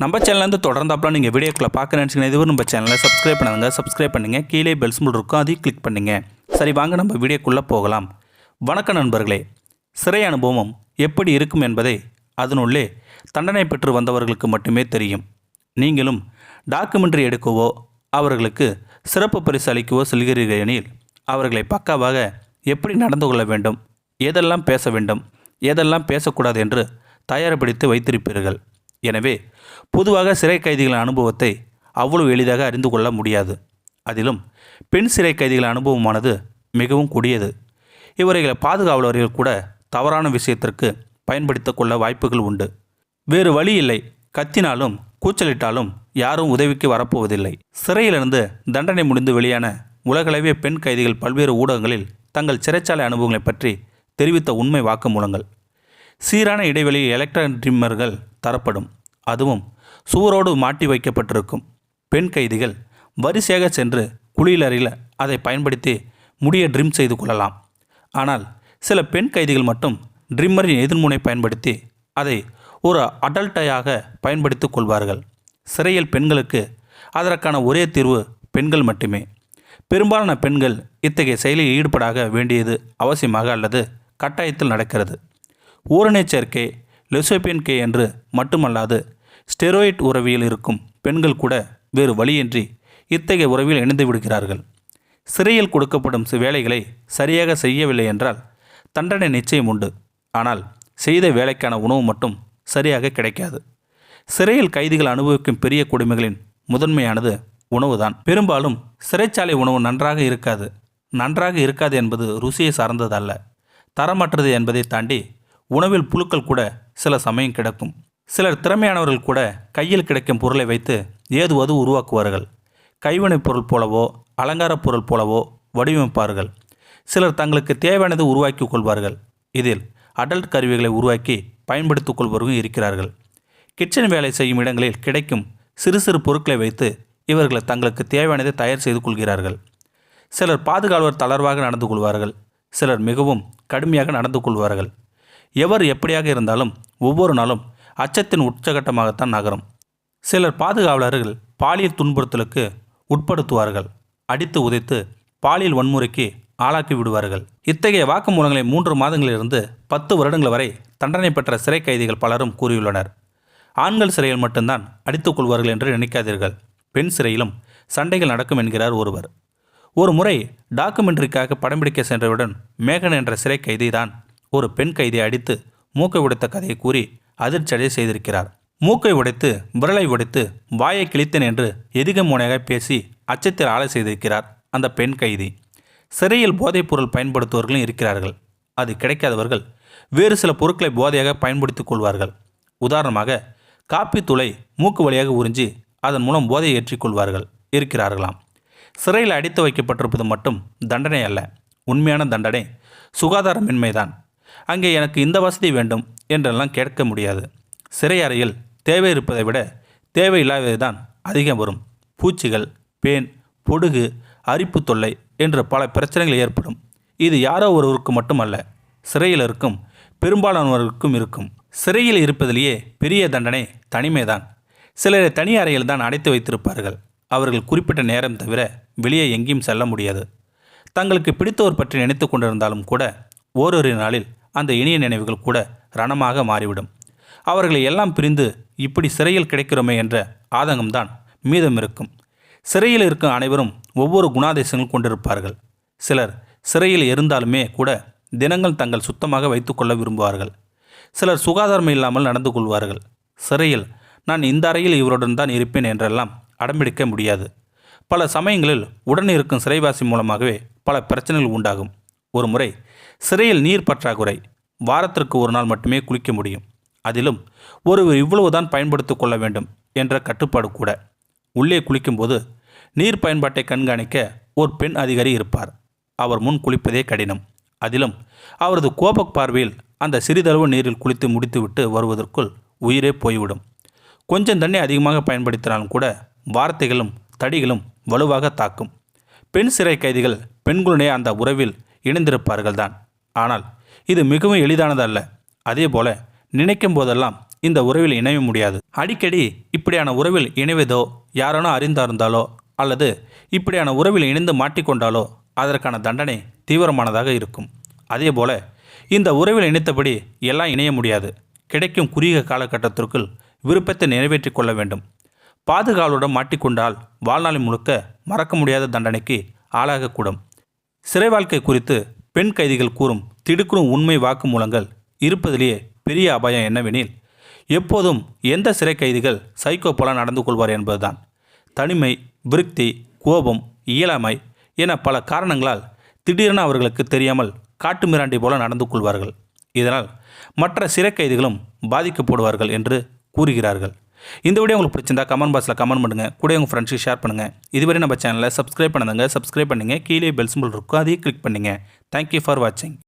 நம்ம சேனல்லேருந்து தொடர்ந்தாப்பலாம் நீங்கள் வீடியோக்களை பார்க்க நினச்சிங்கன்னா இதுவரை நம்ம சேனலை சப்ஸ்கிரைப் பண்ணுங்க. சப்ஸ்கிரைப் பண்ணுங்கள். கீழே பெல் சிம்பல் இருக்கும், அதையும் கிளிக் பண்ணுங்கள். சரி, வாங்க நம்ம வீடியோக்குள்ளே போகலாம். வணக்கம் நண்பர்களே. சிறை அனுபவம் எப்படி இருக்கும் என்பதை அதனுள்ளே தண்டனை பெற்று வந்தவர்களுக்கு மட்டுமே தெரியும். நீங்களும் டாக்குமெண்ட்ரி எடுக்கவோ அவர்களுக்கு சிறப்பு பரிசு அளிக்கவோ செல்கிறீர்கள் எனில் அவர்களை பக்காவாக எப்படி நடந்து கொள்ள வேண்டும், எதெல்லாம் பேச வேண்டும், எதெல்லாம் பேசக்கூடாது என்று தயார்படுத்தி வைத்திருப்பீர்கள். எனவே பொதுவாக சிறை கைதிகளின் அனுபவத்தை அவ்வளவு எளிதாக அறிந்து கொள்ள முடியாது. அதிலும் பெண் சிறை கைதிகளின் அனுபவமானது மிகவும் கொடியது. இவர்களை பாதுகாவலர்கள் கூட தவறான விஷயத்திற்கு பயன்படுத்த கொள்ள வாய்ப்புகள் உண்டு. வேறு வழி இல்லை. கத்தினாலும் கூச்சலிட்டாலும் யாரும் உதவிக்கு வரப்போவதில்லை. சிறையிலிருந்து தண்டனை முடிந்து வெளியான உலகளவிய பெண் கைதிகள் பல்வேறு ஊடகங்களில் தங்கள் சிறைச்சாலை அனுபவங்களை பற்றி தெரிவித்த உண்மை வாக்குமூலங்கள். சீரான இடைவெளியில் எலக்ட்ரானிக் ட்ரிம்மர்கள் தரப்படும். அதுவும் சுவரோடு மாட்டி வைக்கப்பட்டிருக்கும். பெண் கைதிகள் வரிசையாக சென்று குளியலறையில் அதை பயன்படுத்தி முடியை ட்ரிம் செய்து கொள்ளலாம். ஆனால் சில பெண் கைதிகள் மட்டும் ட்ரிம்மரின் எதிர்முனை பயன்படுத்தி அதை ஒரு அடல்ட்டையாக பயன்படுத்தி கொள்வார்கள். சிறையில் பெண்களுக்கு அதற்கான ஒரே தீர்வு பெண்கள் மட்டுமே. பெரும்பாலான பெண்கள் இத்தகைய செயலில் ஈடுபடாக வேண்டியது அவசியமாக அல்லது கட்டாயத்தில் நடக்கிறது. ஊரணை சேர்க்கை, லெசோபியன் கே என்று மட்டுமல்லாது ஸ்டெராய்ட் உறவியில் இருக்கும் பெண்கள் கூட வேறு வழியின்றி இத்தகைய உறவில் இணைந்து விடுகிறார்கள். சிறையில் கொடுக்கப்படும் வேலைகளை சரியாக செய்யவில்லை என்றால் தண்டனை நிச்சயம் உண்டு. ஆனால் செய்த வேலைக்கான உணவு மட்டும் சரியாக கிடைக்காது. சிறையில் கைதிகள் அனுபவிக்கும் பெரிய கொடுமைகளின் முதன்மையானது உணவுதான். பெரும்பாலும் சிறைச்சாலை உணவு நன்றாக இருக்காது என்பது ருசியை சார்ந்ததல்ல, தரமற்றது என்பதை தாண்டி உணவில் புழுக்கள் கூட சில சமயம் கிடக்கும். சிலர் திறமையானவர்கள் கூட கையில் கிடைக்கும் பொருளை வைத்து ஏதுவது உருவாக்குவார்கள். கைவினைப் பொருள் போலவோ அலங்கார பொருள் போலவோ வடிவமைப்பார்கள். சிலர் தங்களுக்கு தேவையானது உருவாக்கி கொள்வார்கள். இதில் அடல்ட் கருவிகளை உருவாக்கி பயன்படுத்திக் கொள்வர்களும் இருக்கிறார்கள். கிச்சன் வேலை செய்யும் இடங்களில் கிடைக்கும் சிறு சிறு பொருட்களை வைத்து இவர்கள் தங்களுக்கு தேவையானதை தயார் செய்து கொள்கிறார்கள். சிலர் பாதுகாவலர் தளர்வாக நடந்து கொள்வார்கள். சிலர் மிகவும் கடுமையாக நடந்து கொள்வார்கள். எவர் எப்படியாக இருந்தாலும் ஒவ்வொரு நாளும் அச்சத்தின் உச்சகட்டமாகத்தான் நகரும். சிலர் பாதுகாவலர்கள் பாலியல் துன்புறுத்தலுக்கு உட்படுத்துவார்கள். அடித்து உதைத்து பாலியல் வன்முறைக்கு ஆளாக்கி விடுவார்கள். இத்தகைய வாக்குமூலங்களை 3 மாதங்களிலிருந்து 10 வருடங்கள் வரை தண்டனை பெற்ற சிறை கைதிகள் பலரும் கூறியுள்ளனர். ஆண்கள் சிறையில் மட்டும்தான் அடித்துக் கொள்வார்கள் என்று நினைக்காதீர்கள். பெண் சிறையிலும் சண்டைகள் நடக்கும் என்கிறார் ஒருவர். ஒரு முறை டாக்குமெண்ட்ரிக்காக படம் பிடிக்க சென்றவுடன் மேகன் என்ற சிறை கைதி தான் ஒரு பெண் கைதியை அடித்து மூக்கை உடைத்த கதையை கூறி அதிர்ச்சியடைய செய்திருக்கிறார். மூக்கை உடைத்து, விரலை உடைத்து, வாயை கிழித்தேன் என்று எதிகமோனையாக பேசி அச்சத்தில் ஆளை செய்திருக்கிறார் அந்த பெண் கைதி. சிறையில் போதைப் பொருள் பயன்படுத்துவர்களும் இருக்கிறார்கள். அது கிடைக்காதவர்கள் வேறு சில பொருட்களை போதையாக பயன்படுத்திக் கொள்வார்கள். உதாரணமாக காப்பி தூளை மூக்கு வழியாக உறிஞ்சி அதன் மூலம் போதையை ஏற்றிக்கொள்வார்கள் இருக்கிறார்களாம். சிறையில் அடைத்து வைக்கப்பட்டிருப்பது மட்டும் தண்டனை அல்ல. உண்மையான தண்டனை சுகாதாரமின்மைதான். அங்கே எனக்கு இந்த வசதி வேண்டும் என்றெல்லாம் கேட்க முடியாது. சிறை அறையில் தேவை இருப்பதை விட தேவையில்லாதது தான் அதிகம் வரும். பூச்சிகள், பேன், பொடுகு, அரிப்பு தொல்லை என்று பல பிரச்சனைகள் ஏற்படும். இது யாரோ ஒருவருக்கு மட்டுமல்ல, சிறையில் இருக்கும் பெரும்பாலானவர்களுக்கும் இருக்கும். சிறையில் இருப்பதிலேயே பெரிய தண்டனை தனிமைதான். சிலரை தனி அறையில் தான் அடைத்து வைத்திருப்பார்கள். அவர்கள் குறிப்பிட்ட நேரம் தவிர வெளியே எங்கேயும் செல்ல முடியாது. தங்களுக்கு பிடித்தவர் பற்றி நினைத்து கொண்டிருந்தாலும் கூட ஓரொரு நாளில் அந்த இனிய நினைவுகள் கூட ரணமாக மாறிவிடும். அவர்களை எல்லாம் பிரிந்து இப்படி சிறையில் கிடைக்கிறோமே என்ற ஆதங்கம்தான் மீதம் இருக்கும். சிறையில் இருக்கும் அனைவரும் ஒவ்வொரு குணாதிசயங்கள் கொண்டிருப்பார்கள். சிலர் சிறையில் இருந்தாலுமே கூட தினங்கள் தங்கள் சுத்தமாக வைத்துக்கொள்ள விரும்புவார்கள். சிலர் சுகாதாரம் இல்லாமல் நடந்து கொள்வார்கள். சிறையில் நான் இந்த அறையில் இவருடன் தான் இருப்பேன் என்றெல்லாம் அடம்பிடிக்க முடியாது. பல சமயங்களில் உடன் இருக்கும் சிறைவாசி மூலமாகவே பல பிரச்சனைகள் உண்டாகும். ஒரு முறை சிறையில் நீர் பற்றாக்குறை. வாரத்திற்கு ஒரு நாள் மட்டுமே குளிக்க முடியும். அதிலும் ஒருவர் இவ்வளவுதான் பயன்படுத்தி கொள்ள வேண்டும் என்ற கட்டுப்பாடு கூட. உள்ளே குளிக்கும்போது நீர் பயன்பாட்டை கண்காணிக்க ஒரு பெண் அதிகாரி இருப்பார். அவர் முன் குளிப்பதே கடினம். அதிலும் அவரது கோப பார்வையில் அந்த சிறிதளவு நீரில் குளித்து முடித்துவிட்டு வருவதற்குள் உயிரே போய்விடும். கொஞ்சம் தண்ணி அதிகமாக பயன்படுத்தினாலும் கூட வார்த்தைகளும் தடிகளும் வலுவாக தாக்கும். பெண் சிறை கைதிகள் பெண்களுடைய அந்த உறவில் இணைந்திருப்பார்கள் தான். ஆனால் இது மிகவும் எளிதானதல்ல. அதே போல நினைக்கும் போதெல்லாம் இந்த உறவில் இணைய முடியாது. அடிக்கடி இப்படியான உறவில் இணைவதோ யாரானோ அறிந்தார்ந்தாலோ அல்லது இப்படியான உறவில் இணைந்து மாட்டிக்கொண்டாலோ அதற்கான தண்டனை தீவிரமானதாக இருக்கும். அதேபோல இந்த உறவில் இணைத்தபடி எல்லாம் இணைய முடியாது. கிடைக்கும் குறுகிய காலகட்டத்திற்குள் விருப்பத்தை நிறைவேற்றி கொள்ள வேண்டும். பாதுகாவலுடன் மாட்டிக்கொண்டால் வாழ்நாள் முழுக்க மறக்க முடியாத தண்டனைக்கு ஆளாகக்கூடும். சிறை வாழ்க்கை குறித்து பெண் கைதிகள் கூறும் திடுக்குறும் உண்மை வாக்குமூலங்கள் இருப்பதிலேயே பெரிய அபாயம் என்னவெனில், எப்போதும் எந்த சிறை கைதிகள் சைக்கோ போல நடந்து கொள்வார் என்பதுதான். தனிமை, விருத்தி, கோபம், இயலாமை என பல காரணங்களால் திடீரென அவர்களுக்கு தெரியாமல் காட்டு மிராண்டி போல நடந்து கொள்வார்கள். இதனால் மற்ற சிறை கைதிகளும் பாதிக்கப்படுவார்கள் என்று கூறுகிறார்கள். இந்த வீடியோ உங்களுக்கு பிடிச்சிருந்தா கமெண்ட் பாக்ஸில் கமெண்ட் பண்ணுங்கள். கூட உங்கள் ஃப்ரெண்ட்ஸுக்கு ஷேர் பண்ணுங்கள். இதுவரை நம்ம சேனலை சப்ஸ்கிரைப் பண்ணுங்க. சப்ஸ்கிரைப் பண்ணுங்கள். கீழே பெல் சிம்பல் இருக்கும், அதையும் கிளிக் பண்ணுங்கள். தேங்க்யூ ஃபார் வாட்சிங்.